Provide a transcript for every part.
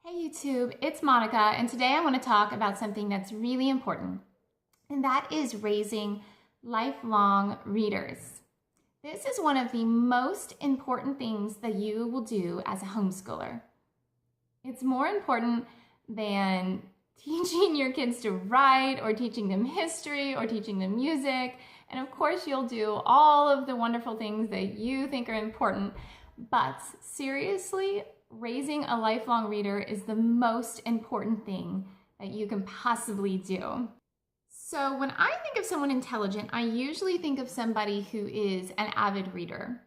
Hey YouTube, it's Monica, and today I want to talk about something that's really important, and that is raising lifelong readers. This is one of the most important things that you will do as a homeschooler. It's more important than teaching your kids to write or teaching them history or teaching them music. And of course, you'll do all of the wonderful things that you think are important, but seriously, raising a lifelong reader is the most important thing that you can possibly do. So when I think of someone intelligent, I usually think of somebody who is an avid reader.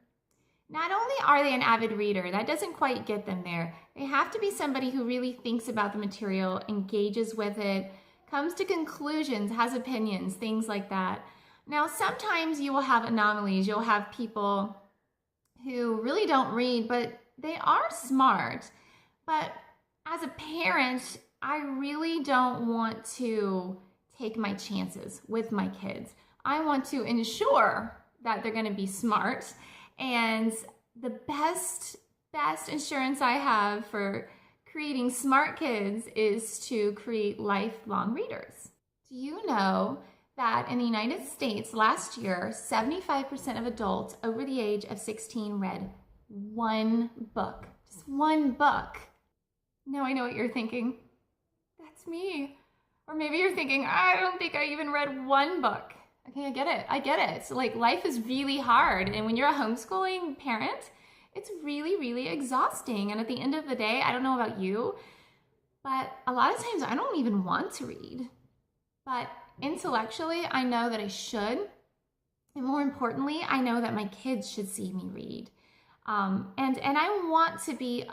Not only are they an avid reader, that doesn't quite get them there. They have to be somebody who really thinks about the material, engages with it, comes to conclusions, has opinions, things like that. Now, sometimes you will have anomalies. You'll have people who really don't read, but they are smart. But as a parent, I really don't want to take my chances with my kids. I want to ensure that they're going to be smart. And the best insurance I have for creating smart kids is to create lifelong readers. Do you know that in the United States last year, 75% of adults over the age of 16 read one book? Just one book. Now I know what you're thinking. That's me. Or maybe you're thinking, I don't think I even read one book. Okay, I get it. So like life is really hard. And when you're a homeschooling parent, it's really, really exhausting. And at the end of the day, I don't know about you, but a lot of times I don't even want to read. But intellectually, I know that I should. And more importantly, I know that my kids should see me read. And I want to be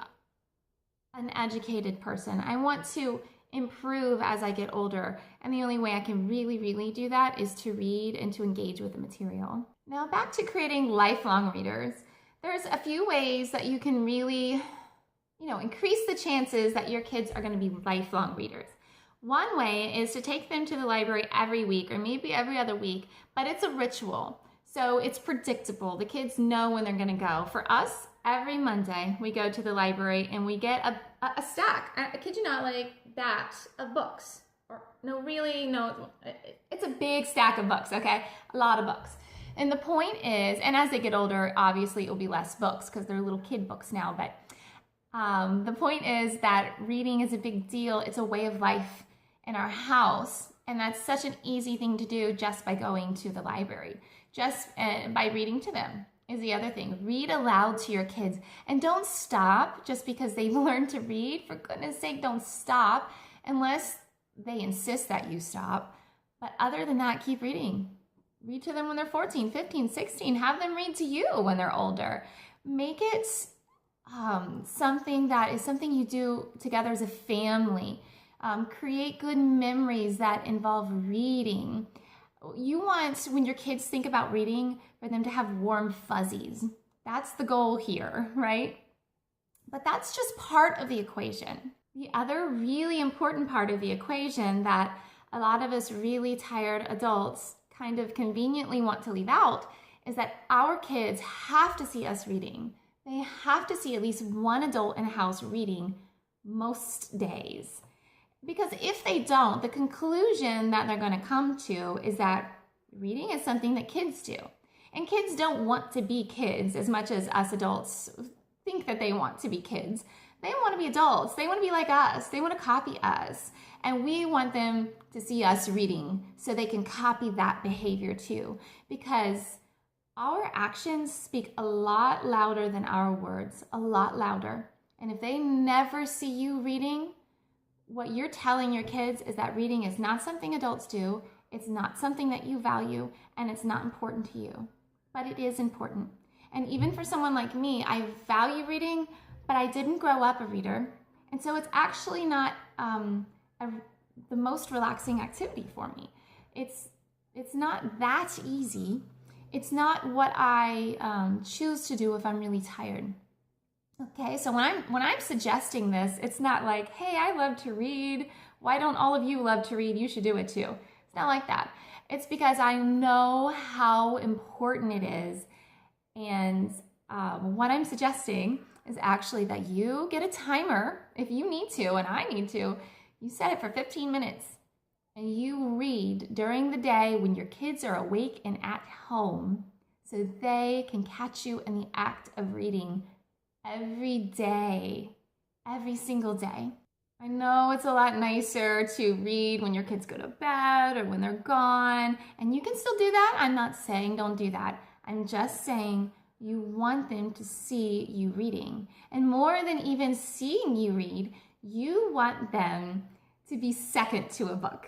an educated person. I want to improve as I get older. And the only way I can really do that is to read and to engage with the material. Now back to creating lifelong readers. There's a few ways that you can really, increase the chances that your kids are going to be lifelong readers. One way is to take them to the library every week or maybe every other week, but it's a ritual. So it's predictable. The kids know when they're going to go. For us, every Monday, we go to the library and we get a stack, I kid you not, like that, of books. It's a big stack of books, okay? A lot of books. And the point is, and as they get older, obviously it will be less books because they're little kid books now, but the point is that reading is a big deal. It's a way of life in our house, and that's such an easy thing to do just by going to the library. Just by reading to them is the other thing. Read aloud to your kids, and don't stop just because they've learned to read. For goodness sake, don't stop unless they insist that you stop. But other than that, keep reading. Read to them when they're 14, 15, 16. Have them read to you when they're older. Make it something that is something you do together as a family. Create good memories that involve reading. You want, when your kids think about reading, for them to have warm fuzzies. That's the goal here, right? But that's just part of the equation. The other really important part of the equation that a lot of us really tired adults kind of conveniently want to leave out is that our kids have to see us reading. They have to see at least one adult in a house reading most days. Because if they don't, the conclusion that they're going to come to is that reading is something that kids do. And kids don't want to be kids as much as us adults think that they want to be kids. They want to be adults. They want to be like us. They want to copy us. And we want them to see us reading so they can copy that behavior too. Because our actions speak a lot louder than our words, a lot louder. And if they never see you reading, what you're telling your kids is that reading is not something adults do, it's not something that you value, and it's not important to you. But it is important. And even for someone like me, I value reading, but I didn't grow up a reader. And so it's actually not the most relaxing activity for me. It's not that easy. It's not what I choose to do if I'm really tired. Okay, so when I'm suggesting this, it's not like, hey, I love to read. Why don't all of you love to read? You should do it too. It's not like that. It's because I know how important it is. And what I'm suggesting is actually that you get a timer if you need to, and I need to. You set it for 15 minutes and you read during the day when your kids are awake and at home so they can catch you in the act of reading every day, every single day. I know it's a lot nicer to read when your kids go to bed or when they're gone, and you can still do that. I'm not saying don't do that. I'm just saying you want them to see you reading. And more than even seeing you read, you want them to be second to a book.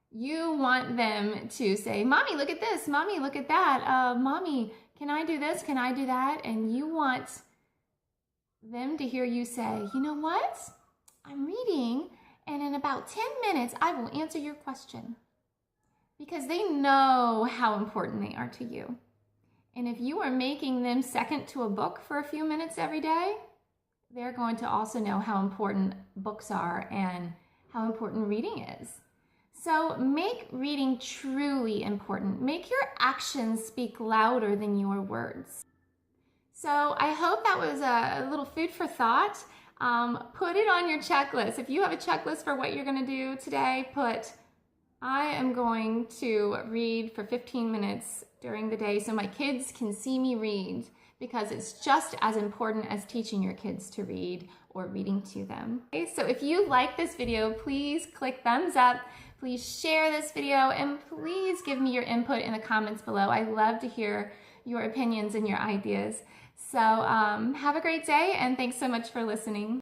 You want them to say, Mommy, look at this. Mommy, look at that. Mommy, can I do this? Can I do that? And you want them to hear you say, you know what? I'm reading, and in about 10 minutes, I will answer your question. Because they know how important they are to you. And if you are making them second to a book for a few minutes every day, they're going to also know how important books are and how important reading is. So make reading truly important. Make your actions speak louder than your words. So I hope that was a little food for thought. Put it on your checklist. If you have a checklist for what you're going to do today, put, I am going to read for 15 minutes during the day so my kids can see me read, because it's just as important as teaching your kids to read or reading to them. Okay, so if you like this video, please click thumbs up. Please share this video, and please give me your input in the comments below. I love to hear your opinions and your ideas. So have a great day, and thanks so much for listening.